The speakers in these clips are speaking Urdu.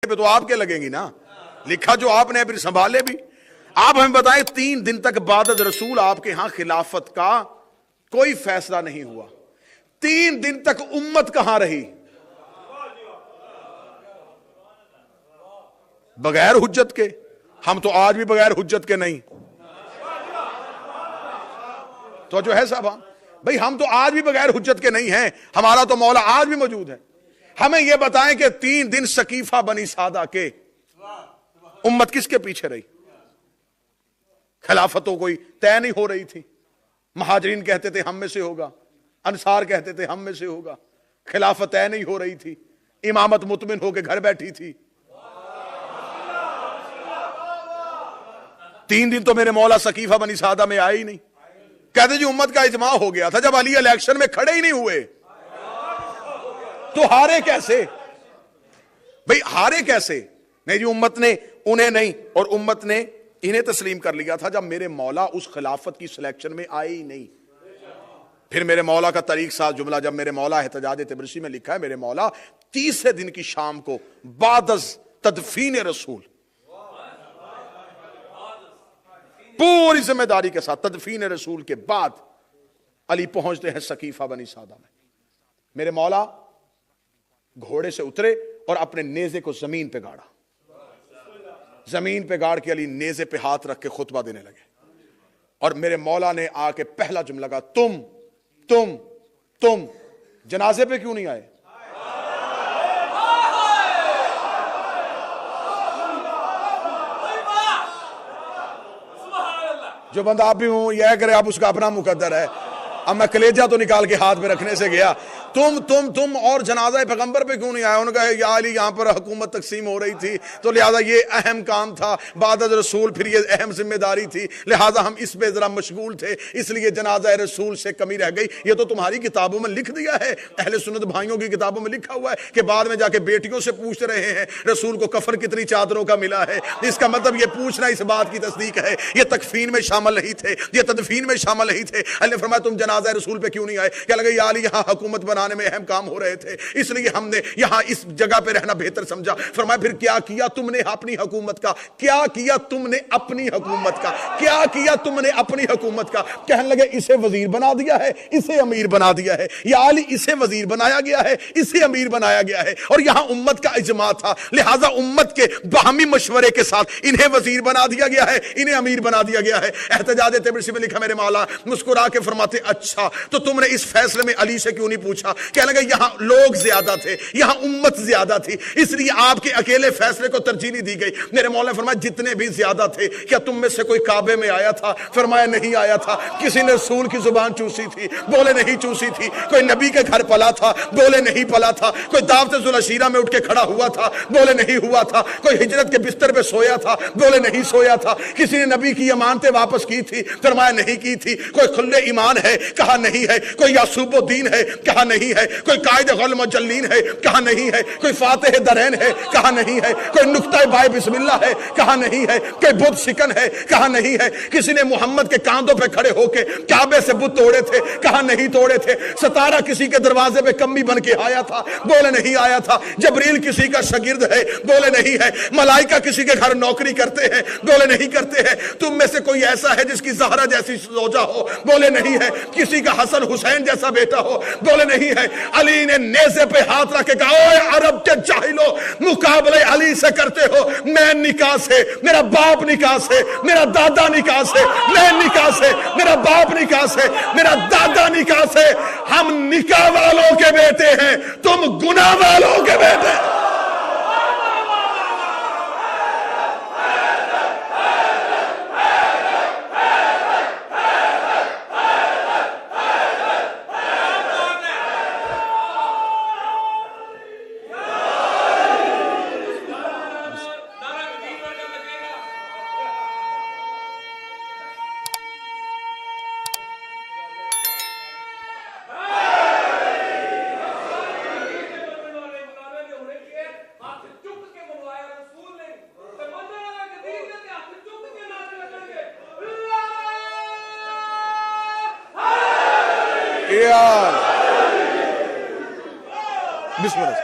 پہ تو آپ کے لگیں گی نا, لکھا جو آپ نے پھر سنبھالے بھی. آپ ہمیں بتائیں 3 دن تک بعد رسول آپ کے ہاں خلافت کا کوئی فیصلہ نہیں ہوا. 3 دن تک امت کہاں رہی؟ بغیر حجت کے. ہم تو آج بھی بغیر حجت کے نہیں. تو جو ہے صاحب بھئی ہم تو آج بھی بغیر حجت کے نہیں ہیں. ہمارا تو مولا آج بھی موجود ہے. ہمیں یہ بتائیں کہ 3 دن سقیفہ بنی سعدہ کے امت کس کے پیچھے رہی؟ خلافت تو کوئی طے نہیں ہو رہی تھی. مہاجرین کہتے تھے ہم میں سے ہوگا, انصار کہتے تھے ہم میں سے ہوگا. خلافت طے نہیں ہو رہی تھی. امامت مطمئن ہو کے گھر بیٹھی تھی. 3 دن تو میرے مولا سقیفہ بنی سعدہ میں آئے ہی نہیں. کہتے جی امت کا اجماع ہو گیا تھا. جب علی الیکشن میں کھڑے ہی نہیں ہوئے تو ہارے کیسے بھئی؟ ہارے کیسے؟ نہیں جی امت نے انہیں نہیں اور امت نے انہیں تسلیم کر لیا تھا جب میرے مولا اس خلافت کی سلیکشن میں آئے ہی نہیں. پھر میرے مولا کا طریق ساز جملہ جب میرے مولا احتجاج تبرسی میں لکھا ہے, میرے مولا 30 دن کی شام کو بعد از تدفین رسول پوری ذمہ داری کے ساتھ تدفین رسول کے بعد علی پہنچتے ہیں سقیفہ بنی سعدہ میں. میرے مولا گھوڑے سے اترے اور اپنے نیزے کو زمین پہ گاڑا. زمین پہ گاڑ کے علی نیزے پہ ہاتھ رکھ کے خطبہ دینے لگے. اور میرے مولا نے آ کے پہلا جملہ لگا, تم جنازے پہ کیوں نہیں آئے؟ جو بندہ آپ بھی ہوں یہ کرے, آپ اس کا اپنا مقدر ہے. اب میں کلیجہ تو نکال کے ہاتھ میں رکھنے سے گیا. تم اور جنازہ پیغمبر پہ کیوں نہیں آئے؟ انہوں نے کہا یا علی یہاں پر حکومت تقسیم ہو رہی تھی تو لہٰذا یہ اہم کام تھا بعد از رسول, پھر یہ اہم ذمہ داری تھی, لہٰذا ہم اس پہ ذرا مشغول تھے, اس لیے جنازہ رسول سے کمی رہ گئی. یہ تو تمہاری کتابوں میں لکھ دیا ہے, اہل سنت بھائیوں کی کتابوں میں لکھا ہوا ہے کہ بعد میں جا کے بیٹیوں سے پوچھتے رہے ہیں رسول کو کفن کتنی چادروں کا ملا ہے. اس کا مطلب یہ پوچھنا اس بات کی تصدیق ہے یہ تکفین میں شامل نہیں تھے, یہ تدفین میں شامل نہیں تھے. اللہ نے فرمایا تم جنازہ رسول پہ کیوں نہیں آئے؟ کیا لگا یا علی یہاں حکومت بنانے میں اہم کام ہو رہے تھے, اس لیے ہم نے یہاں اس جگہ پہ رہنا بہتر سمجھا. فرمایا پھر کیا کیا تم نے اپنی حکومت کا؟ کیا کیا تم نے اپنی حکومت کا؟ کیا کیا تم نے اپنی حکومت کا؟ کہنے لگے اسے وزیر بنا دیا ہے, اسے امیر بنا دیا ہے. یا علی اسے وزیر بنایا گیا ہے, اسے امیر بنایا گیا ہے, اور یہاں امت کا اجماع تھا, لہٰذا امت کے باہمی مشورے کے ساتھ انہیں وزیر بنا دیا گیا ہے, انہیں امیر بنا دیا گیا ہے. احتجاج تبرسی میں لکھا میرے مولا مسکرا کے فرماتے اچھا تو تم نے اس فیصلے میں علی سے کیوں نہیں پوچھا؟ کہنے لگے یہاں لوگ زیادہ تھے, یہاں امت زیادہ تھی, اس لیے آپ کے اکیلے فیصلے کو ترجیح نہیں دی گئی. میرے مولا نے فرمایا جتنے بھی زیادہ تھے کیا تم میں سے کوئی کعبے میں آیا تھا؟ فرمایا نہیں آیا تھا. کسی نے رسول کی زبان چوسی تھی؟ بولے نہیں چوسی تھی. کوئی نبی کے گھر پلا تھا؟ بولے نہیں پلا تھا. کوئی دعوت ذوالعشیرہ میں اٹھ کے کھڑا ہوا تھا؟ بولے نہیں ہوا تھا. کوئی ہجرت کے بستر پہ سویا تھا؟ بولے نہیں سویا تھا. کسی نے نبی کی امانتیں واپس کی تھی؟ فرمایا نہیں کی تھی. کوئی خلے ایمان ہے؟ کہا نہیں ہے. کوئی یعصوب الدین ہے؟ کہا نہیں ہے. کوئی قائد غل مجلین ہے؟ کہا نہیں ہے. کوئی فاتح درین ہے؟ کہا نہیں ہے. کوئی نقطہ بائے بسم اللہ ہے؟ کہا نہیں ہے. کوئی بت شکن ہے؟ کہا نہیں ہے. کسی نے محمد کے کاندھوں پہ کھڑے ہو کے کعبے سے بت توڑے تھے؟ کہا نہیں توڑے تھے. ستارہ کسی کے دروازے پہ کمی بن کے آیا تھا؟ بولے نہیں آیا تھا. جبریل کسی کا شاگرد ہے؟ بولے نہیں ہے. ملائکہ کسی کے گھر نوکری کرتے ہیں؟ بولے نہیں کرتے ہیں. تم میں سے کوئی ایسا ہے جس کی زہرا جیسی زوجہ ہو؟ بولے نہیں ہے. کسی کا حسن حسین جیسا بیٹا ہو؟ بولے نہیں ہے. علی نے نیزے پہ ہاتھ رکھ کے کہا اوے عرب کے جاہلو, مقابلے علی سے کرتے ہو. میں نکاح سے, میرا باپ نکاح سے, میرا دادا نکاح سے, میں نکاح سے, میرا باپ نکاح سے, میرا دادا نکاح سے. ہم نکاح والوں کے بیٹے ہیں, تم گناہ والوں کے بیٹے. بسم اللہ.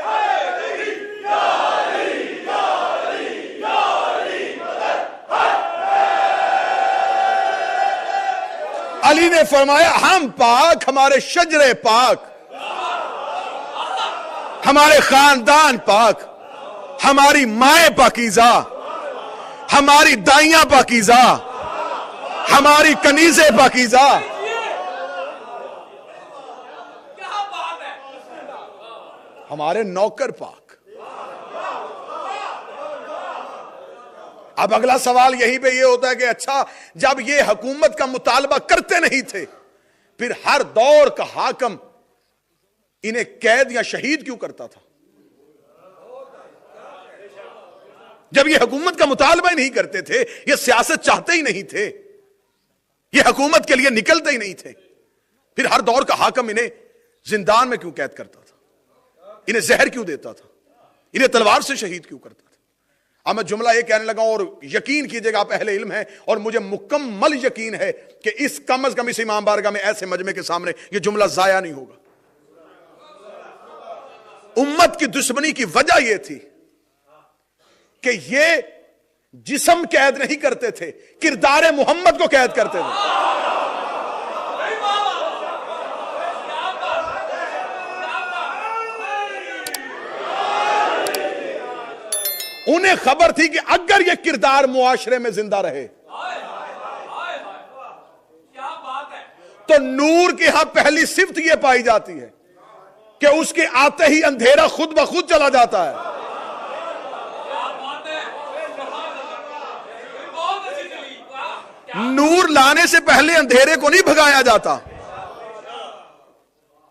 علی نے فرمایا ہم پاک، ہمارے شجرے پاک، ہمارے خاندان پاک، ہماری مائیں پاکیزہ، ہماری دائیاں پاکیزہ، ہماری کنیزیں پاکیزہ، ہمارے نوکر پاک۔ اب اگلا سوال یہیں پہ یہ ہوتا ہے کہ اچھا جب یہ حکومت کا مطالبہ کرتے نہیں تھے پھر ہر دور کا حاکم انہیں قید یا شہید کیوں کرتا تھا؟ جب یہ حکومت کا مطالبہ ہی نہیں کرتے تھے، یہ سیاست چاہتے ہی نہیں تھے، یہ حکومت کے لیے نکلتے ہی نہیں تھے، پھر ہر دور کا حاکم انہیں زندان میں کیوں قید کرتا تھا؟ انہیں زہر کیوں دیتا تھا؟ انہیں تلوار سے شہید کیوں کرتا تھا؟ اب میں جملہ یہ کہنے لگا اور یقین کیجئے گا آپ اہل علم ہیں اور مجھے مکمل یقین ہے کہ اس کم از کم اس امام بارگاہ میں ایسے مجمع کے سامنے یہ جملہ ضائع نہیں ہوگا۔ امت کی دشمنی کی وجہ یہ تھی کہ یہ جسم قید نہیں کرتے تھے، کردار محمد کو قید کرتے تھے۔ انہیں خبر تھی کہ اگر یہ کردار معاشرے میں زندہ رہے تو نور کے ہاں پہلی صفت یہ پائی جاتی ہے کہ اس کے آتے ہی اندھیرا خود بخود چلا جاتا ہے۔ نور لانے سے پہلے اندھیرے کو نہیں بھگایا جاتا،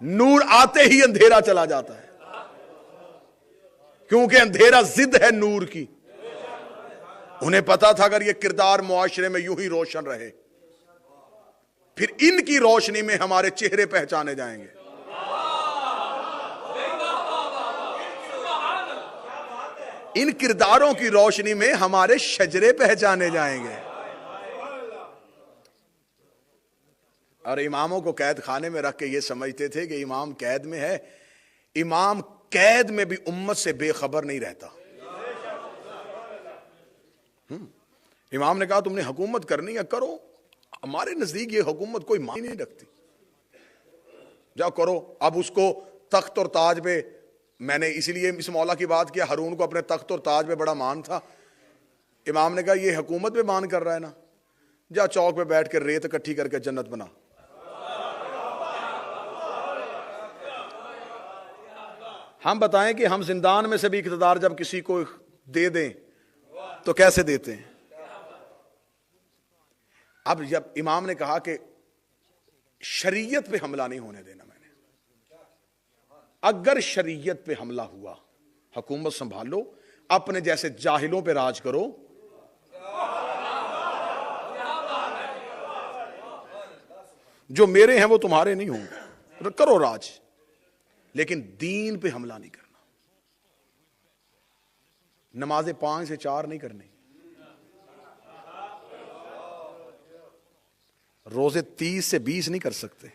نور آتے ہی اندھیرا چلا جاتا ہے، کیونکہ اندھیرا ضد ہے نور کی۔ انہیں پتا تھا اگر یہ کردار معاشرے میں یوں ہی روشن رہے پھر ان کی روشنی میں ہمارے چہرے پہچانے جائیں گے، ان کرداروں کی روشنی میں ہمارے شجرے پہچانے جائیں گے۔ اور اماموں کو قید خانے میں رکھ کے یہ سمجھتے تھے کہ امام قید میں ہے، امام قید میں بھی امت سے بے خبر نہیں رہتا۔ امام نے کہا تم نے حکومت کرنی ہے کرو، ہمارے نزدیک یہ حکومت کوئی معنی نہیں رکھتی، جاؤ کرو۔ اب اس کو تخت اور تاج پہ، میں نے اسی لیے اس مولا کی بات کیا، ہارون کو اپنے تخت اور تاج پہ بڑا مان تھا۔ امام نے کہا یہ حکومت پہ مان کر رہا ہے نا، جا چوک پہ بیٹھ کے ریت اکٹھی کر کے جنت بنا۔ ہم بتائیں کہ ہم زندان میں سے بھی اقتدار جب کسی کو دے دیں تو کیسے دیتے ہیں؟ اب جب امام نے کہا کہ شریعت پہ حملہ نہیں ہونے دینا، میں نے اگر شریعت پہ حملہ ہوا حکومت سنبھالو، اپنے جیسے جاہلوں پہ راج کرو، جو میرے ہیں وہ تمہارے نہیں ہوں گے، کرو راج، لیکن دین پہ حملہ نہیں کرنا، نمازیں 5 سے 4 نہیں کرنی، روزے 30 سے 20 نہیں کر سکتے،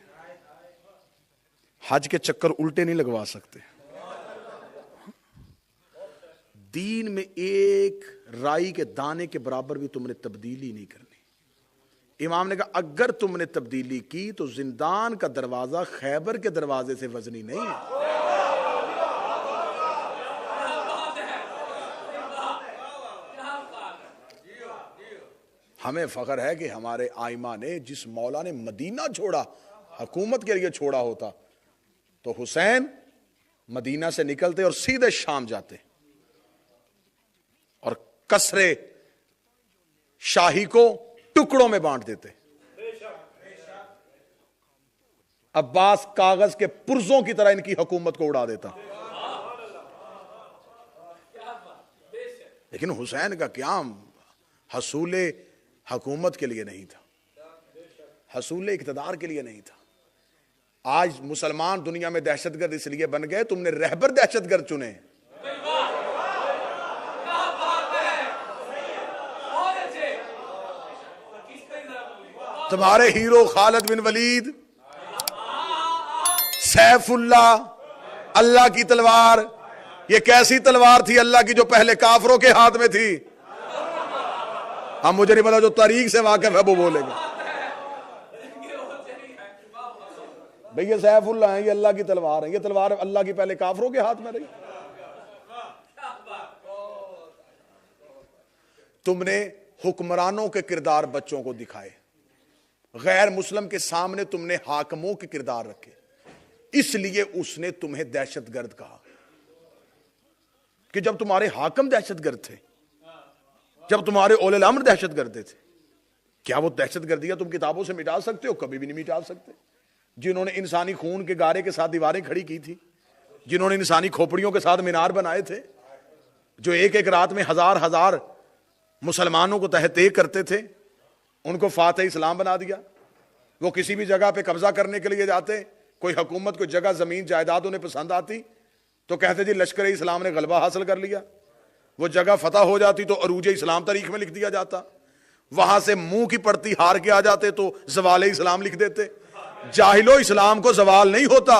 حج کے چکر الٹے نہیں لگوا سکتے، دین میں ایک رائی کے دانے کے برابر بھی تم نے تبدیلی نہیں کرنی۔ امام نے کہا اگر تم نے تبدیلی کی تو زندان کا دروازہ خیبر کے دروازے سے وزنی نہیں ہے۔ ہمیں فخر ہے کہ ہمارے آئمہ نے، جس مولا نے مدینہ چھوڑا، حکومت کے لیے چھوڑا ہوتا تو حسین مدینہ سے نکلتے اور سیدھے شام جاتے اور قصر شاہی کو ٹکڑوں میں بانٹ دیتے، عباس کاغذ کے پرزوں کی طرح ان کی حکومت کو اڑا دیتا۔ لیکن حسین کا قیام حصول حکومت کے لیے نہیں تھا، حصول اقتدار کے لیے نہیں تھا۔ آج مسلمان دنیا میں دہشت گرد اس لیے بن گئے، تم نے رہبر دہشت گرد چنے، تمہارے ہیرو خالد بن ولید، سیف اللہ، اللہ کی تلوار، یہ کیسی تلوار تھی اللہ کی جو پہلے کافروں کے ہاتھ میں تھی؟ ہم مجھے نہیں پتا، جو تاریخ سے واقف ہے وہ بولے گا۔ بھئی یہ سیف اللہ ہیں، یہ اللہ کی تلوار ہیں، یہ تلوار اللہ کی پہلے کافروں کے ہاتھ میں رہی. تم نے حکمرانوں کے کردار بچوں کو دکھائے، غیر مسلم کے سامنے تم نے حاکموں کے کردار رکھے، اس لیے اس نے تمہیں دہشت گرد کہا. کہ جب تمہارے حاکم دہشت گرد تھے، جب تمہارے اولی الامر دہشت گردے تھے، کیا وہ دہشت گردیاں تم کتابوں سے مٹا سکتے ہو؟ کبھی بھی نہیں مٹا سکتے. جنہوں نے انسانی خون کے گارے کے ساتھ دیواریں کھڑی کی تھی، جنہوں نے انسانی کھوپڑیوں کے ساتھ مینار بنائے تھے، جو ایک ایک رات میں ہزار ہزار مسلمانوں کو تحت ایک کرتے تھے، ان کو فاتح اسلام بنا دیا. وہ کسی بھی جگہ پہ قبضہ کرنے کے لیے جاتے، کوئی حکومت کوئی جگہ زمین جائیداد انہیں پسند آتی تو کہتے جی لشکر اسلام نے غلبہ حاصل کر لیا. وہ جگہ فتح ہو جاتی تو عروج اسلام تاریخ میں لکھ دیا جاتا. وہاں سے منہ کی پڑتی ہار کے آ جاتے تو زوال اسلام لکھ دیتے. جاہلو اسلام کو زوال نہیں ہوتا.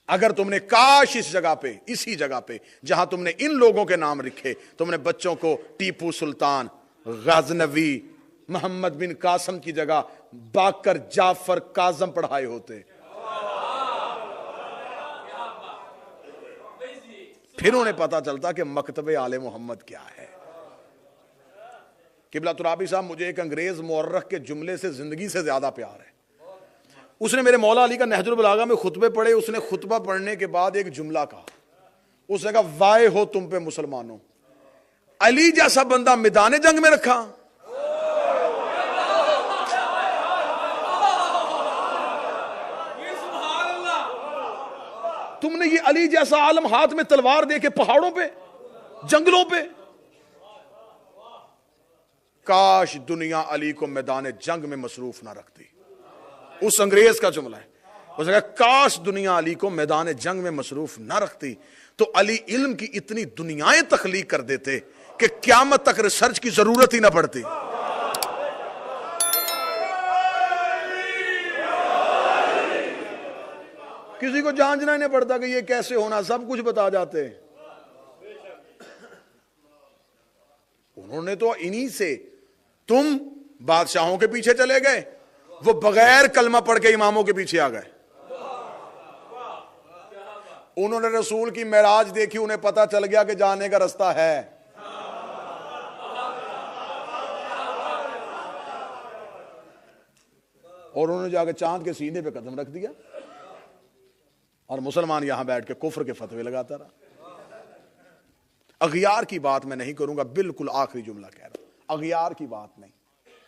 اگر تم نے کاش اس جگہ پہ، اسی جگہ پہ جہاں تم نے ان لوگوں کے نام رکھے، تم نے بچوں کو ٹیپو سلطان، غزنوی، محمد بن قاسم کی جگہ باقر، جعفر، کاظم پڑھائے ہوتے، پھر انہیں پتا چلتا کہ مکتب آل محمد کیا ہے. قبلہ ترابی صاحب، مجھے ایک انگریز مورخ کے جملے سے زندگی سے زیادہ پیار ہے. اس نے میرے مولا علی کا نہج البلاغہ میں خطبے پڑھے. اس نے خطبہ پڑھنے کے بعد ایک جملہ کہا. اس نے کہا وائے ہو تم پہ مسلمانوں، علی جیسا بندہ میدان جنگ میں رکھا. تم نے یہ علی جیسا عالم ہاتھ میں تلوار دے کے پہاڑوں پہ، جنگلوں پہ. کاش دنیا علی کو میدان جنگ میں مصروف نہ رکھتی. اس انگریز کا جملہ ہے. اس نے کہا کاش دنیا علی کو میدان جنگ میں مصروف نہ رکھتی تو علی علم کی اتنی دنیایں تخلیق کر دیتے کہ قیامت تک ریسرچ کی ضرورت ہی نہ پڑتی. کسی کو جانچنا ہی نہیں پڑتا کہ یہ کیسے ہونا، سب کچھ بتا جاتے. انہوں نے تو انہی سے، تم بادشاہوں کے پیچھے چلے گئے، وہ بغیر کلمہ پڑھ کے اماموں کے پیچھے آ گئے. انہوں نے رسول کی معراج دیکھی، انہیں پتا چل گیا کہ جانے کا رستہ ہے. اور انہوں نے جا کے چاند کے سینے پہ قدم رکھ دیا، اور مسلمان یہاں بیٹھ کے کفر کے فتوے لگاتا رہا. اغیار کی بات میں نہیں کروں گا، بالکل آخری جملہ کہہ رہا ہوں. اغیار کی بات نہیں،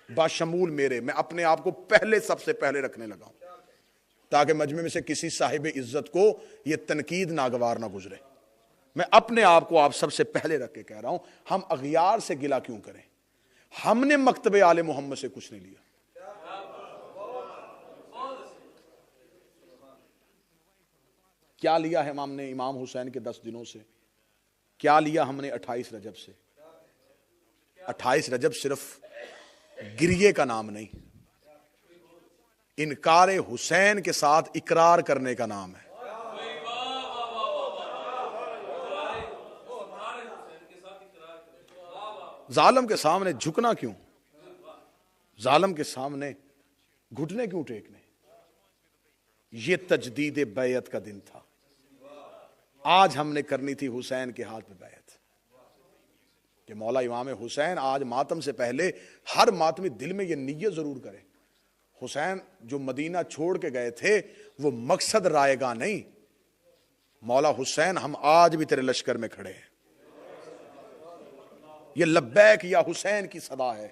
باشمول میرے، میں اپنے آپ کو پہلے، سب سے پہلے رکھنے لگا ہوں تاکہ مجمع میں سے کسی صاحب عزت کو یہ تنقید ناگوار نہ گزرے. میں اپنے آپ کو آپ سب سے پہلے رکھ کے کہہ رہا ہوں، ہم اغیار سے گلہ کیوں کریں؟ ہم نے مکتب آل محمد سے کچھ نہیں لیا. کیا لیا ہے ہم نے امام حسین کے 10 دنوں سے؟ کیا لیا ہم نے 28 رجب سے؟ 28 رجب صرف گریے کا نام نہیں، انکار حسین کے ساتھ اقرار کرنے کا نام ہے. ظالم کے سامنے جھکنا کیوں؟ ظالم کے سامنے گھٹنے کیوں ٹیکنے؟ یہ تجدید بیعت کا دن تھا. آج ہم نے کرنی تھی حسین کے ہاتھ پہ بیعت کہ مولا امام حسین آج ماتم سے پہلے ہر ماتمی دل میں یہ نیت ضرور کرے، حسین جو مدینہ چھوڑ کے گئے تھے وہ مقصد رائے گا نہیں. مولا حسین ہم آج بھی تیرے لشکر میں کھڑے ہیں. یہ لبیک یا حسین کی صدا ہے.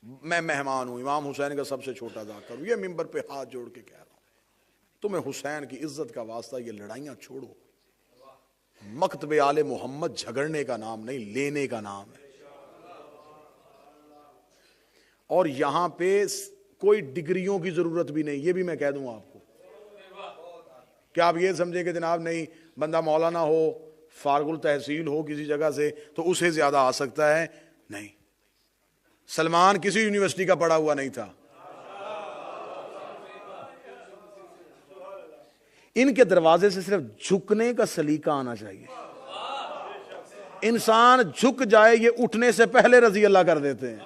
میں مہمان ہوں، امام حسین کا سب سے چھوٹا ذاکر ہوں. یہ منبر پہ ہاتھ جوڑ کے کہہ رہا ہوں، تمہیں حسین کی عزت کا واسطہ، یہ لڑائیاں چھوڑو. مکتب آل محمد جھگڑنے کا نام نہیں، لینے کا نام ہے. اور یہاں پہ کوئی ڈگریوں کی ضرورت بھی نہیں، یہ بھی میں کہہ دوں آپ کو. کیا آپ یہ سمجھے کہ جناب نہیں بندہ مولانا ہو، فارغ التحصیل ہو کسی جگہ سے تو اسے زیادہ آ سکتا ہے؟ نہیں. سلمان کسی یونیورسٹی کا پڑھا ہوا نہیں تھا. ان کے دروازے سے صرف جھکنے کا سلیقہ آنا چاہیے. انسان جھک جائے یہ اٹھنے سے پہلے رضی اللہ کر دیتے ہیں.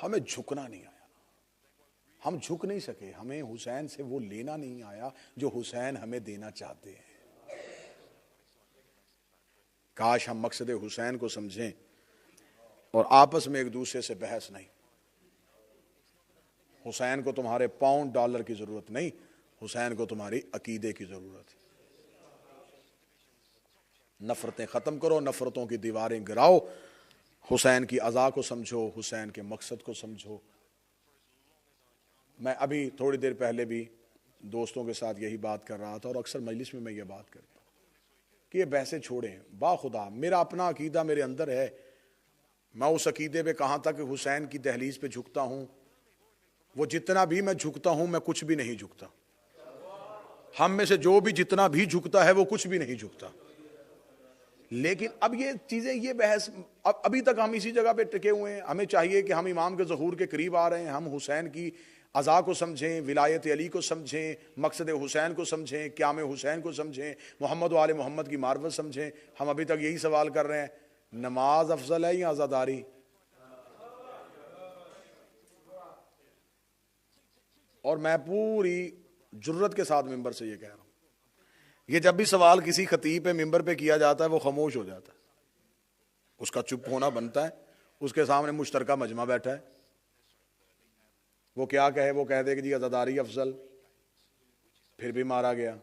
ہمیں جھکنا نہیں آیا, ہم جھک نہیں سکے, ہمیں حسین سے وہ لینا نہیں آیا جو حسین ہمیں دینا چاہتے ہیں. کاش ہم مقصد حسین کو سمجھیں اور آپس میں ایک دوسرے سے بحث نہیں. حسین کو تمہارے پاؤنڈ ڈالر کی ضرورت نہیں, حسین کو تمہاری عقیدے کی ضرورت ہے. نفرتیں ختم کرو, نفرتوں کی دیواریں گراؤ, حسین کی عزا کو سمجھو, حسین کے مقصد کو سمجھو. میں ابھی تھوڑی دیر پہلے بھی دوستوں کے ساتھ یہی بات کر رہا تھا, اور اکثر مجلس میں یہ بات کرتا ہوں کہ یہ بحثیں چھوڑیں. با خدا میرا اپنا عقیدہ میرے اندر ہے, میں اس عقیدے پہ کہاں تک حسین کی دہلیز پہ جھکتا ہوں, وہ جتنا بھی میں جھکتا ہوں میں کچھ بھی نہیں جھکتا. ہم میں سے جو بھی جتنا بھی جھکتا ہے وہ کچھ بھی نہیں جھکتا. لیکن اب یہ چیزیں, یہ بحث ابھی تک ہم اسی جگہ پہ ٹکے ہوئے ہیں. ہمیں چاہیے کہ ہم امام کے ظہور کے قریب آ رہے ہیں, ہم حسین کی عزا کو سمجھیں, ولایت علی کو سمجھیں, مقصد حسین کو سمجھیں, قیام حسین کو سمجھیں, محمد و آل محمد کی معرفت سمجھیں. ہم ابھی تک یہی سوال کر رہے ہیں, نماز افضل ہے یا عزاداری؟ اور میں پوری جرت کے ساتھ ممبر سے یہ کہہ رہا ہوں, یہ جب بھی سوال کسی خطیب پہ ممبر پہ کیا جاتا ہے وہ خاموش ہو جاتا ہے, اس کا چپ ہونا بنتا ہے. اس کے سامنے مشترکہ مجمع بیٹھا ہے, وہ کیا کہے, وہ کہہ دے کہ جی عزاداری افضل, پھر بھی مارا گیا.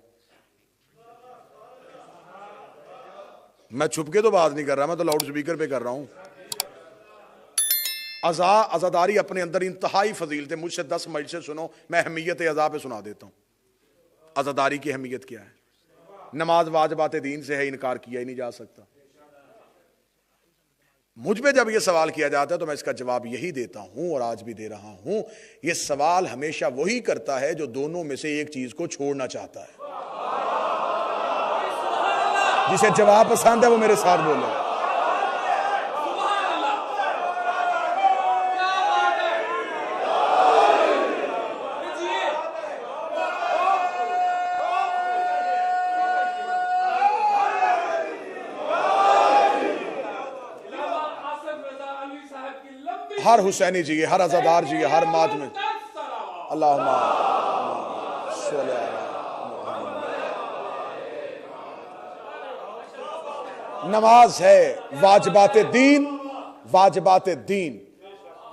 میں چھپ کے تو بات نہیں کر رہا, میں تو لاؤڈ سپیکر پہ کر رہا ہوں. عزاداری اپنے اندر انتہائی فضیلت ہے. مجھ سے 10 مجلسیں سنو, میں اہمیت عزا پہ سنا دیتا ہوں. عزاداری کی اہمیت کیا ہے. نماز واجبات دین سے ہے, انکار کیا ہی نہیں جا سکتا. مجھ پہ جب یہ سوال کیا جاتا ہے تو میں اس کا جواب یہی دیتا ہوں, اور آج بھی دے رہا ہوں. یہ سوال ہمیشہ وہی کرتا ہے جو دونوں میں سے ایک چیز کو چھوڑنا چاہتا ہے. جسے جواب پسند ہے وہ میرے ساتھ بولے. ہر حسینی جی, ہر عزادار جی, ہر ماتم, اللہم صلی نماز ہے واجبات دین, واجبات دین.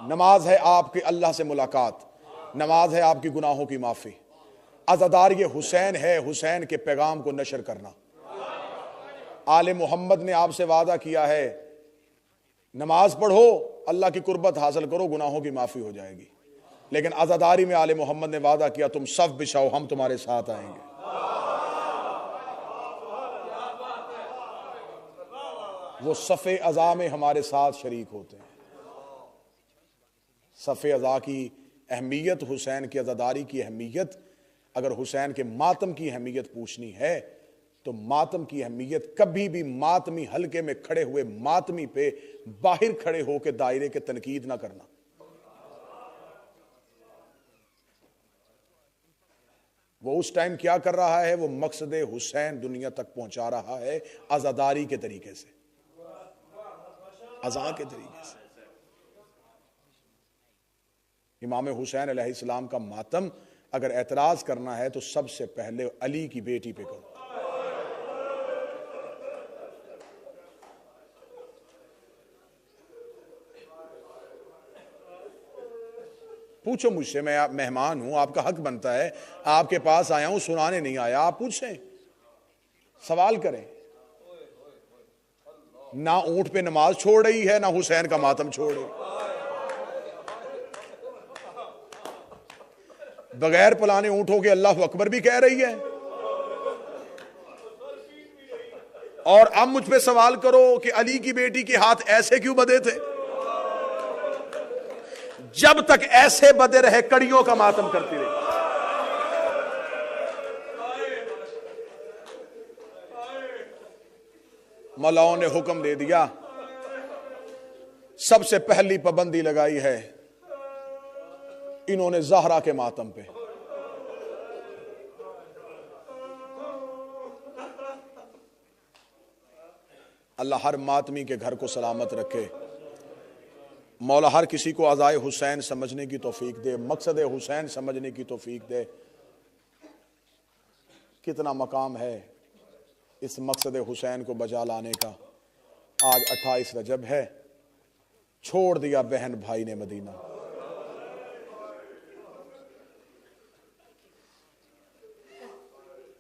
نماز ہے آپ کے اللہ سے ملاقات, نماز ہے آپ کی گناہوں کی معافی. عزادار یہ حسین ہے, حسین کے پیغام کو نشر کرنا. آل محمد نے آپ سے وعدہ کیا ہے, نماز پڑھو, اللہ کی قربت حاصل کرو, گناہوں کی معافی ہو جائے گی. لیکن عزاداری میں آل محمد نے وعدہ کیا, تم صف بچھاؤ, ہم تمہارے ساتھ آئیں گے. وہ صف عزا میں ہمارے ساتھ شریک ہوتے ہیں. صف عزا کی اہمیت, حسین کی عزاداری کی اہمیت, اگر حسین کے ماتم کی اہمیت پوچھنی ہے تو ماتم کی اہمیت کبھی بھی ماتمی حلقے میں کھڑے ہوئے ماتمی پہ باہر کھڑے ہو کے دائرے کے تنقید نہ کرنا. وہ اس ٹائم کیا کر رہا ہے, وہ مقصد حسین دنیا تک پہنچا رہا ہے عزاداری کے طریقے سے, عزا کے طریقے سے. امام حسین علیہ السلام کا ماتم اگر اعتراض کرنا ہے تو سب سے پہلے علی کی بیٹی پہ کرو. پوچھو مجھ سے, میں مہمان ہوں, آپ کا حق بنتا ہے, آپ کے پاس آیا ہوں, سنانے نہیں آیا. آپ پوچھیں, سوال کریں. نہ اونٹ پہ نماز چھوڑ رہی ہے, نہ حسین کا ماتم چھوڑ رہی. بغیر پلانے اونٹوں کے اللہ اکبر بھی کہہ رہی ہے. اور اب مجھ پہ سوال کرو کہ علی کی بیٹی کے ہاتھ ایسے کیوں بدے تھے. جب تک ایسے بدے رہے کڑیوں کا ماتم کرتی رہی. مولاؤں نے حکم دے دیا, سب سے پہلی پابندی لگائی ہے انہوں نے زہرا کے ماتم پہ. اللہ ہر ماتمی کے گھر کو سلامت رکھے. مولا ہر کسی کو عزائے حسین سمجھنے کی توفیق دے, مقصد حسین سمجھنے کی توفیق دے. کتنا مقام ہے اس مقصد حسین کو بجا لانے کا. آج 28 رجب ہے, چھوڑ دیا بہن بھائی نے مدینہ.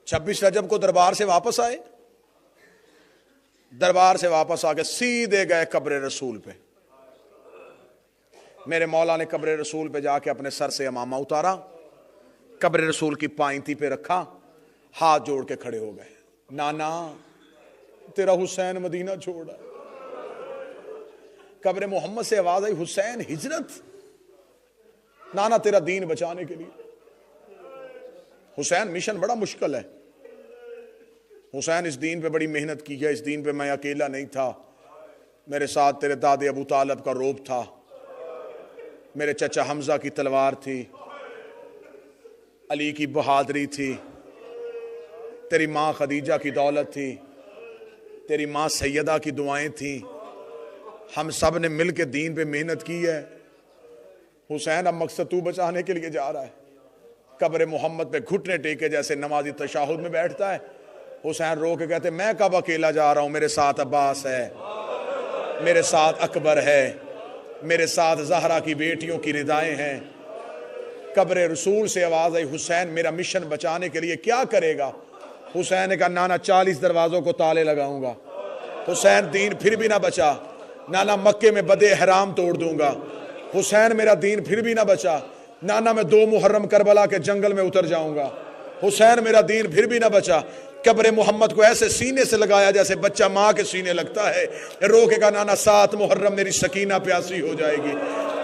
چھبیس رجب کو دربار سے واپس آئے, دربار سے واپس آ کے سیدھے گئے قبر رسول پہ. میرے مولا نے قبر رسول پہ جا کے اپنے سر سے امامہ اتارا, قبر رسول کی پائنتی پہ رکھا, ہاتھ جوڑ کے کھڑے ہو گئے. نانا تیرا حسین مدینہ چھوڑا. قبر محمد سے آواز آئی, حسین ہجرت. نانا تیرا دین بچانے کے لیے. حسین مشن بڑا مشکل ہے. حسین اس دین پہ بڑی محنت کی ہے. اس دین پہ میں اکیلا نہیں تھا, میرے ساتھ تیرے دادے ابو طالب کا روب تھا, میرے چچا حمزہ کی تلوار تھی, علی کی بہادری تھی, تیری ماں خدیجہ کی دولت تھی, تیری ماں سیدہ کی دعائیں تھیں. ہم سب نے مل کے دین پہ محنت کی ہے. حسین اب مقصد تو بچانے کے لیے جا رہا ہے. قبر محمد پہ گھٹنے ٹیکے جیسے نمازی تشہد میں بیٹھتا ہے. حسین رو کے کہتے میں کب اکیلا جا رہا ہوں, میرے ساتھ عباس ہے, میرے ساتھ اکبر ہے, میرے ساتھ زہرا کی بیٹیوں کی ردائیں ہیں. قبر رسول سے آواز آئی, حسین میرا مشن بچانے کے لیے کیا کرے گا؟ حسین نے کہا نانا 40 دروازوں کو تالے لگاؤں گا. حسین دین پھر بھی نہ بچا. نانا مکے میں بدے حرام توڑ دوں گا. حسین میرا دین پھر بھی نہ بچا. نانا میں 2 محرم کربلا کے جنگل میں اتر جاؤں گا. حسین میرا دین پھر بھی نہ بچا. قبر محمد کو ایسے سینے سے لگایا جیسے بچہ ماں کے سینے لگتا ہے. رو کے کہا نانا 7 محرم میری سکینہ پیاسی ہو جائے گی.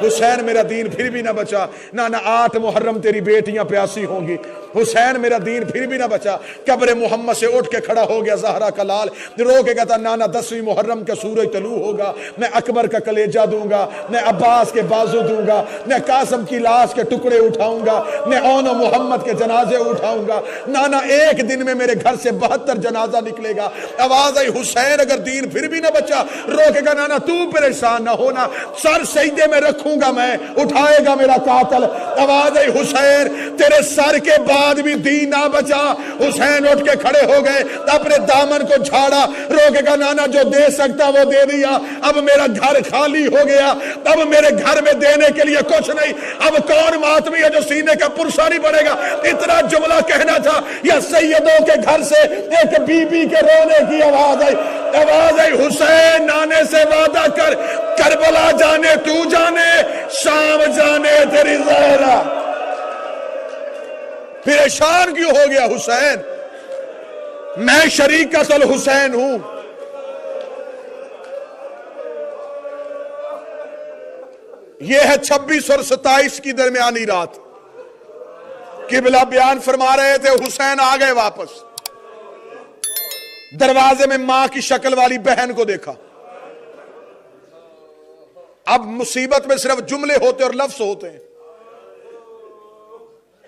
حسین میرا دین پھر بھی نہ بچا. نانا 8 محرم تیری بیٹیاں پیاسی ہوں گی. حسین میرا دین پھر بھی نہ بچا. قبر محمد سے اٹھ کے کھڑا ہو گیا زہرا کا لال. رو کے کہتا نانا 10ویں محرم کا سورج طلوع ہوگا, میں اکبر کا کلیجہ دوں گا, میں عباس کے بازو دوں گا, میں قاسم کی لاش کے ٹکڑے اٹھاؤں گا, میں اون و محمد کے جنازے اٹھاؤں گا. نانا ایک دن میں میرے گھر سے 72 جنازہ نکلے گا. آواز آئی حسین اگر دین پھر بھی نہ بچا. رو کے کہا نانا تو پریشان نہ ہونا, سر سجدے میں رکھوں گا میں, اٹھائے گا میرا قاتل. آواز آئی حسین تیرے سر کے بعد بھی دین نہ بچا. حسین اٹھ کے کھڑے ہو گئے, اپنے دامن کو جھاڑا. رو کے کہا نانا جو دے سکتا وہ دے دیا, اب میرا گھر خالی ہو گیا, اب میرے گھر میں دینے کے لیے کچھ نہیں. اب کون ماتمی ہے جو سینے کا پرسا نہیں پڑے گا؟ اتنا جملہ کہنا تھا. یا سیدوں کے گھر سے ایک بی بی کے رونے کی آواز آئی. آواز آئی حسین نانے سے وعدہ کر, کربلا جانے تو جانے, شام جانے تیری زہرا. پریشان کیوں ہو گیا حسین؟ میں شریکت الحسین ہوں. یہ ہے 26 اور 27 کی درمیانی رات. قبلہ بیان فرما رہے تھے, حسین آ گئے واپس. دروازے میں ماں کی شکل والی بہن کو دیکھا. اب مصیبت میں صرف جملے ہوتے اور لفظ ہوتے ہیں.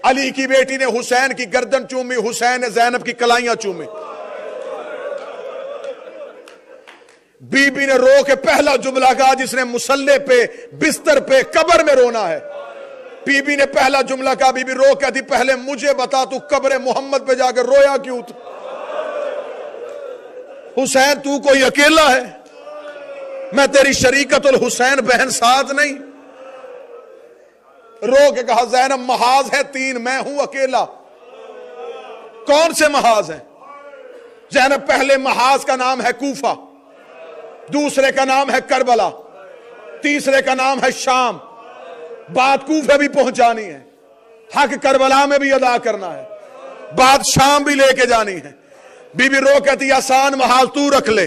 علی کی بیٹی نے حسین کی گردن چومی, حسین نے زینب کی کلائیاں چومی. بی بی نے رو کے پہلا جملہ کہا جس نے مصلے پہ, بستر پہ, قبر میں رونا ہے. بی بی نے پہلا جملہ کہا, بی بی رو کہتی پہلے مجھے بتا تو قبر محمد پہ جا کے رویا کیوں تھا؟ حسین تو کوئی اکیلا ہے, میں تیری شریکت الحسین بہن ساتھ نہیں. رو کے کہا زینب محاذ ہے 3, میں ہوں اکیلا. کون سے محاذ ہیں زینب؟ پہلے محاذ کا نام ہے کوفہ, دوسرے کا نام ہے کربلا, تیسرے کا نام ہے شام. بات کوفہ بھی پہنچانی ہے, حق کربلا میں بھی ادا کرنا ہے, بات شام بھی لے کے جانی ہے. بی بی رو کہتی آسان محال تو رکھ لے,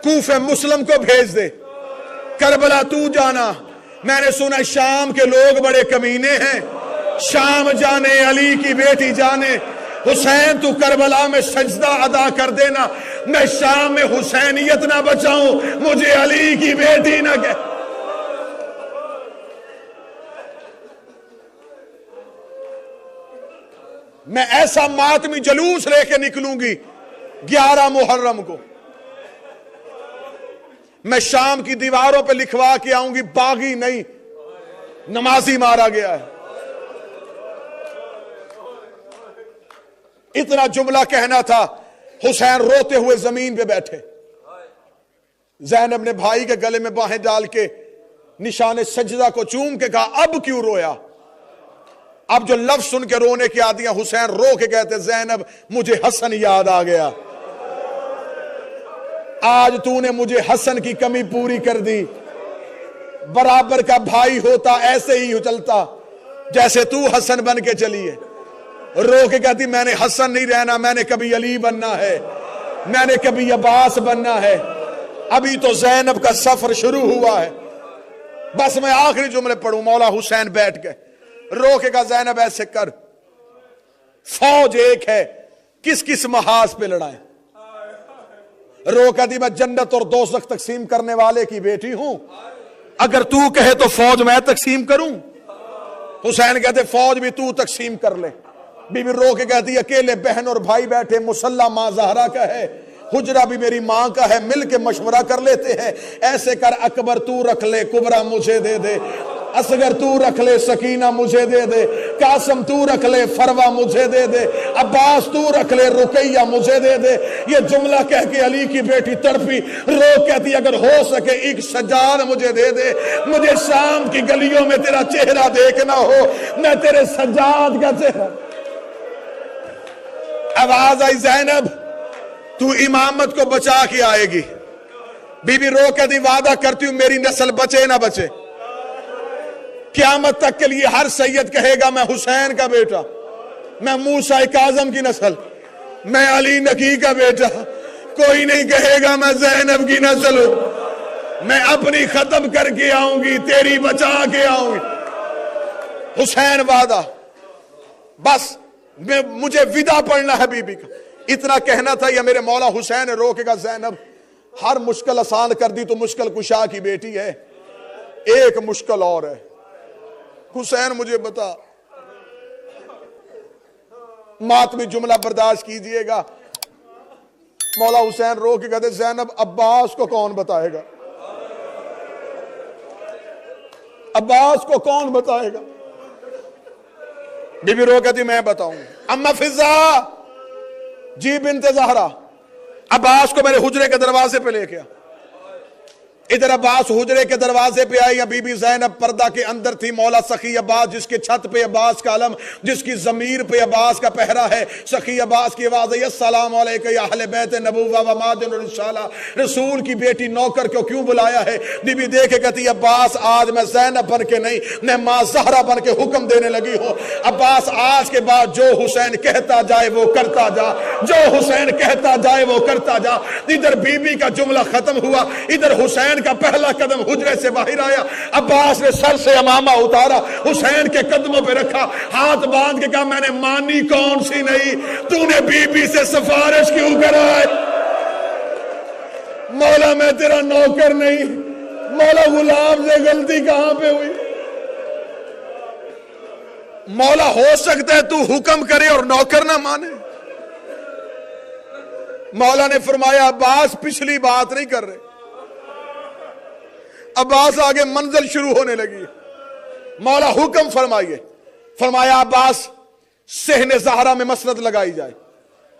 کوفہ مسلم کو بھیج دے, کربلا تو جانا. میں نے سنا شام کے لوگ بڑے کمینے ہیں, شام جانے علی کی بیٹی جانے. حسین تو کربلا میں سجدہ ادا کر دینا, میں شام میں حسینیت نہ بچاؤں, مجھے علی کی بیٹی نہ کہ. میں ایسا ماتمی جلوس لے کے نکلوں گی 11 محرم کو میں شام کی دیواروں پہ لکھوا کے آؤں گی باغی نہیں نمازی مارا گیا ہے. اتنا جملہ کہنا تھا, حسین روتے ہوئے زمین پہ بیٹھے. زینب نے بھائی کے گلے میں باہیں ڈال کے نشان سجدہ کو چوم کے کہا اب کیوں رویا؟ اب جو لفظ سن کے رونے کی عادیاں, حسین رو کے کہتے زینب مجھے حسن یاد آ گیا, آج تو نے مجھے حسن کی کمی پوری کر دی. برابر کا بھائی ہوتا ایسے ہی چلتا جیسے تو حسن بن کے چلی ہے. رو کے کہتی میں نے حسن نہیں رہنا, میں نے کبھی علی بننا ہے, میں نے کبھی عباس بننا ہے. ابھی تو زینب کا سفر شروع ہوا ہے. بس میں آخری جملے پڑھوں. مولا حسین بیٹھ گئے, رو کے کہا زینب ایسے کر, فوج ایک ہے, کس کس محاذ پہ لڑائیں؟ رو کہتی میں جنت اور دوزخ تقسیم کرنے والے کی بیٹی ہوں, اگر تو کہے تو فوج میں تقسیم کروں. حسین کہتے فوج بھی تو تقسیم کر لے. بی بی رو کے کہتی اکیلے بہن اور بھائی بیٹھے, مصلی ماں زہرا کا ہے, حجرہ بھی میری ماں کا ہے, مل کے مشورہ کر لیتے ہیں. ایسے کر اکبر تو رکھ لے, کبرا مجھے دے دے, اصغر تو رکھ لے, سکینہ مجھے دے دے, قاسم تو رکھ لے, فروا مجھے دے دے, عباس تو رکھ لے, رقیہ مجھے دے دے. یہ جملہ کہہ کے علی کی بیٹی تڑپی, رو کہتی اگر ہو سکے ایک سجاد مجھے دے دے, مجھے شام کی گلیوں میں تیرا چہرہ دیکھنا ہو, میں تیرے سجاد کا چہرہ. آواز آئی زینب تو امامت کو بچا کے آئے گی. بی بی رو کہتی وعدہ کرتی ہوں میری نسل بچے نہ بچے, قیامت تک کے لیے ہر سید کہے گا میں حسین کا بیٹا, میں موسیٰ کاظم کی نسل, میں علی نقی کا بیٹا. کوئی نہیں کہے گا میں زینب کی نسل ہوں. میں اپنی ختم کر کے آؤں گی, تیری بچا کے آؤں گی. حسین وعدہ, بس مجھے ودا پڑھنا ہے بی بی کا. اتنا کہنا تھا. یا میرے مولا حسین نے رو کے کہا زینب ہر مشکل آسان کر دی تو مشکل کشا کی بیٹی ہے, ایک مشکل اور ہے. حسین مجھے بتا, ماتمی جملہ برداشت کیجئے گا. مولا حسین رو کے کہتے زینب عباس کو کون بتائے گا, عباس کو کون بتائے گا؟ بی بی رو کہتی میں بتاؤں. اما فضا جی بنت زہرا, عباس کو میرے حجرے کے دروازے پہ لے گیا. ادھر عباس حجرے کے دروازے پہ آئی. بی بی زینب پردہ کے اندر تھی. مولا سخی عباس جس کے چھت پہ عباس کا علم, جس کی ضمیر پہ عباس کا پہرا ہے. سخی عباس کی آواز ہے السلام علیکم یا اہل بیت نبوہ و مادن الرسالہ. رسول کی بیٹی نوکر کو کیوں بلایا ہے؟ بی بی دیکھے کہتی عباس آج میں زینب بن کے نہیں, میں ماں زہرا بن کے حکم دینے لگی ہوں. عباس آج کے بعد جو حسین کہتا جائے وہ کرتا جا, جو حسین کہتا جائے وہ کرتا جا. ادھر بی بی کا جملہ ختم ہوا, ادھر حسین کا پہلا قدم حجرے سے باہر آیا. عباس نے سر سے امامہ اتارا, حسین کے قدموں پہ رکھا, ہاتھ باندھ کے کہا میں نے مانی کون سی نہیں, تو نے بی بی سے سفارش کیوں کرائے؟ مولا میں تیرا نوکر نہیں, مولا غلام سے غلطی کہاں پہ ہوئی؟ مولا ہو سکتا ہے تو حکم کرے اور نوکر نہ مانے. مولا نے فرمایا عباس پچھلی بات نہیں کر رہے. عباس آگے منزل شروع ہونے لگی. مولا حکم فرمائیے. فرمایا عباس صحن زہرا میں مسند لگائی جائے.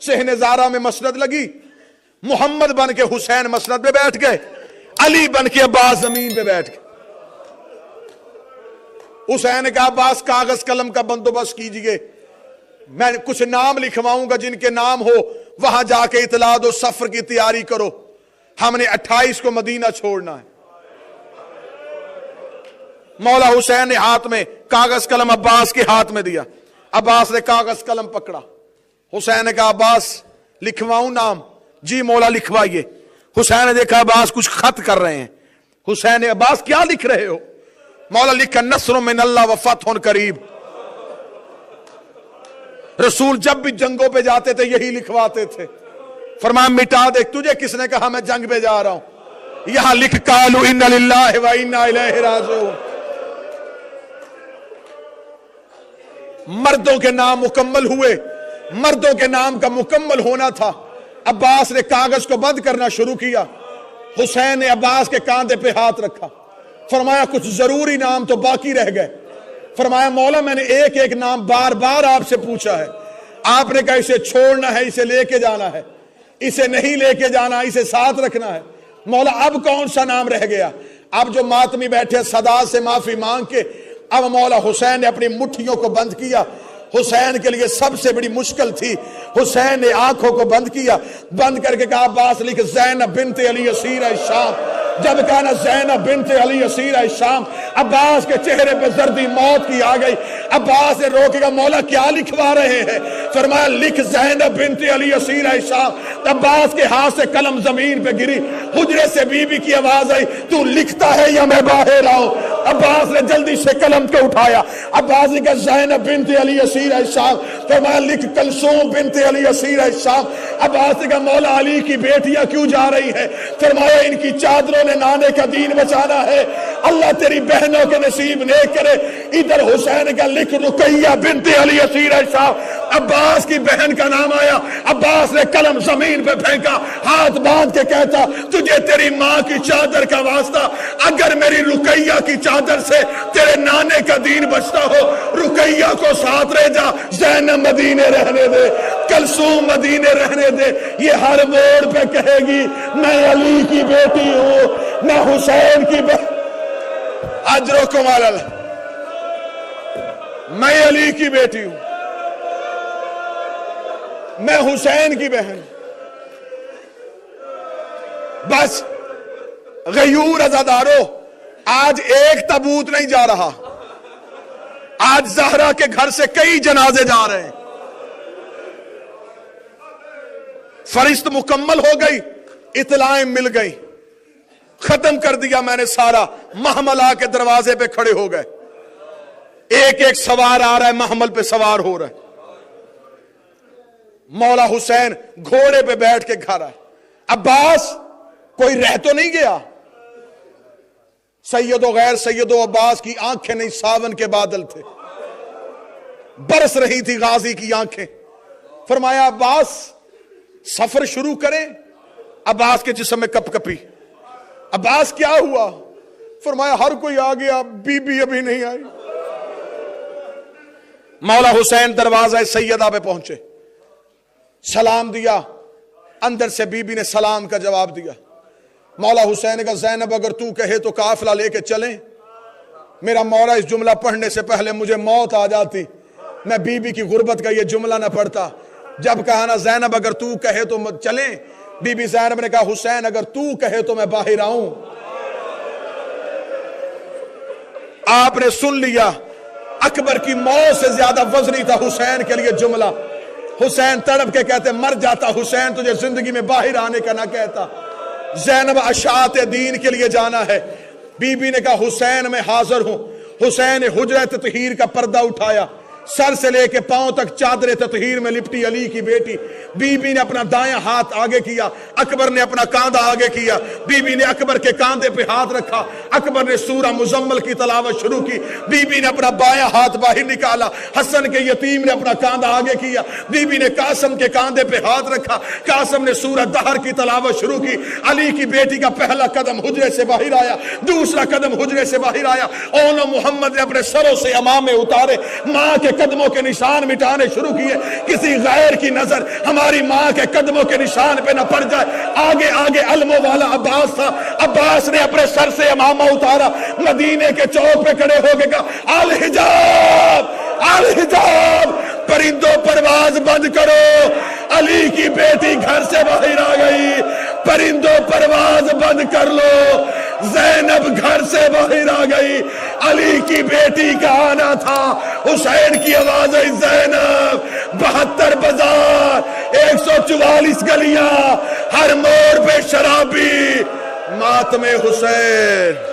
صحن زہرا میں مسند لگی, محمد بن کے حسین مسند پہ بیٹھ گئے, علی بن کے عباس زمین پہ بیٹھ گئے. حسین نے کہا عباس کاغذ قلم کا بندوبست کیجئے, میں کچھ نام لکھواؤں گا جن کے نام ہو وہاں جا کے اطلاع دو, سفر کی تیاری کرو, ہم نے 28 کو مدینہ چھوڑنا ہے. مولا حسین نے ہاتھ میں کاغذ قلم عباس کے ہاتھ میں دیا. عباس نے کاغذ قلم پکڑا. حسین نے کہا عباس لکھواؤں نام؟ جی مولا لکھوائیے. حسین نے دیکھا عباس کچھ خط کر رہے ہیں. حسین نے عباس کیا لکھ رہے ہو؟ مولا لکھا نصر من اللہ و فتح قریب. رسول جب بھی جنگوں پہ جاتے تھے یہی لکھواتے تھے. فرمایا مٹا دے. تجھے کس نے کہا میں جنگ پہ جا رہا ہوں؟ یہاں لکھ قالوا ان للہ و انا الیہ راجعون. مردوں کے نام مکمل ہوئے. مردوں کے نام کا مکمل ہونا تھا. عباس نے کاغذ کو بند کرنا شروع کیا. حسین نے عباس کے کاندھے پہ ہاتھ رکھا. فرمایا کچھ ضروری نام تو باقی رہ گئے. فرمایا مولا میں نے ایک ایک نام بار بار آپ سے پوچھا ہے. آپ نے کہا اسے چھوڑنا ہے, اسے لے کے جانا ہے, اسے نہیں لے کے جانا, اسے ساتھ رکھنا ہے. مولا اب کون سا نام رہ گیا؟ اب جو ماتمی بیٹھے صدا سے معافی مانگ کے, اب مولا حسین نے اپنی مٹھیوں کو بند کیا. حسین کے لیے سب سے بڑی مشکل تھی. حسین نے آنکھوں کو بند کیا, بند کر کے کہا عباس لکھ زینب بنت علی اسیر الشام. جب کہا نا زینب بنت علی اسیر الشام, عباس کے چہرے پہ زردی موت کی آ گئی. عباس نے روکے گا مولا کیا لکھوا رہے ہیں؟ فرمایا لکھ زینب بنت علی اسیر الشام. عباس کے ہاتھ سے قلم زمین پہ گری. حجرے سے بی بی کی آواز آئی تو لکھتا ہے یا میں باہر آؤں؟ عباس نے جلدی سے قلم کو اٹھایا. عباس نے کہا زینب بنت علی اسیر الشام. فرمایا لکھ کلثوم بنت علی اسیر الشام. عباس نے کہا مولا علی کی بیٹیاں کیوں جا رہی ہیں؟ فرمایا ان کی چادروں نے نانے کا دین بچانا ہے, اللہ تیری بہنوں کے نصیب نیک کرے. ادھر حسین کا لکھ رقیہ بنت علی اسیر الشام. عباس کی بہن کا نام آیا. عباس نے قلم زمین پہ پھینکا, ہاتھ باندھ کے کہتا تجھے تیری ماں کی چادر کا واسطہ, اگر میری رقیہ کی چادر سے تیرے نانے کا دین بچتا ہو, رقیہ کو ساتھ رہ جا. زینب مدینے رہنے دے, کلثوم مدینے رہنے دے. یہ ہر موڑ پہ کہے گی میں علی کی بیٹی ہوں, میں حسین کی اجرکم علی اللہ, میں علی کی بیٹی ہوں, میں حسین کی بہن. بس غیور عزادارو, آج ایک تابوت نہیں جا رہا, آج زہرا کے گھر سے کئی جنازے جا رہے ہیں. فرشت مکمل ہو گئی, اطلاعیں مل گئی, ختم کر دیا میں نے سارا. محمل آ کے دروازے پہ کھڑے ہو گئے. ایک ایک سوار آ رہا ہے, محمل پہ سوار ہو رہا ہے. مولا حسین گھوڑے پہ بیٹھ کے گھر آئے. عباس کوئی رہ تو نہیں گیا؟ سید و غیر سید و عباس کی آنکھیں نہیں ساون کے بادل تھے, برس رہی تھی غازی کی آنکھیں. فرمایا عباس سفر شروع کریں. عباس کے جسم میں کپ کپی. عباس کیا ہوا؟ فرمایا ہر کوئی آ گیا, بی بی ابھی نہیں آئی. مولا حسین دروازہ سیدہ پہ پہنچے, سلام دیا. اندر سے بی بی نے سلام کا جواب دیا. مولا حسین نے کہا زینب اگر تو کہے تو قافلہ لے کے چلیں. میرا مولا اس جملہ پڑھنے سے پہلے مجھے موت آ جاتی, میں بی بی کی غربت کا یہ جملہ نہ پڑھتا. جب کہا نا زینب اگر تو کہے تو چلیں, بی بی زینب نے کہا حسین اگر تو کہے تو میں باہر آؤں. آپ نے سن لیا, اکبر کی موت سے زیادہ وزنی تھا حسین کے لیے جملہ. حسین تڑپ کے کہتے مر جاتا حسین تجھے زندگی میں باہر آنے کا نہ کہتا. زینب اشاعت دین کے لیے جانا ہے. بی بی نے کہا حسین میں حاضر ہوں. حسین نے حجرہ تطہیر کا پردہ اٹھایا, سر سے لے کے پاؤں تک چادر تطہیر میں لپٹی علی کی بیٹی. بی بی نے اپنا دائیں ہاتھ آگے کیا, اکبر نے اپنا کاندھا آگے کیا. بی بی نے اکبر کے کاندھے پہ ہاتھ رکھا. اکبر نے سورہ مزمل کی تلاوت شروع کی. بی بی نے اپنا بایاں ہاتھ باہر نکالا. حسن کے یتیم نے اپنا کاندھا آگے کیا. بی بی نے قاسم کے کاندھے پہ ہاتھ رکھا. قاسم نے سورہ دہر کی تلاوت شروع کی. علی کی بیٹی کا پہلا قدم حجرے سے باہر آیا, دوسرا قدم حجرے سے باہر آیا. اونو محمد نے اپنے سروں سے امامے اتارے, ماں کے قدموں کے نشان مٹانے شروع کیے. کسی غیر کی نظر ہماری ماں کے قدموں کے نشان پہ نہ پڑ جائے. آگے آگے علموں والا عباس تھا. عباس نے اپنے سر سے امامہ اتارا, مدینے کے چوک پہ کھڑے ہو کے کہا الحجاب الحجاب, پرندوں پرواز بند کرو, علی کی بیٹی گھر سے باہر آ گئی. پرندوں پرواز بند کر لو, زینب گھر سے باہر آ گئی. علی کی بیٹی کا آنا تھا. حسین کی آواز آئی زینب, 72 بازار, 144 گلیاں, ہر موڑ پہ شرابی, ماتم حسین.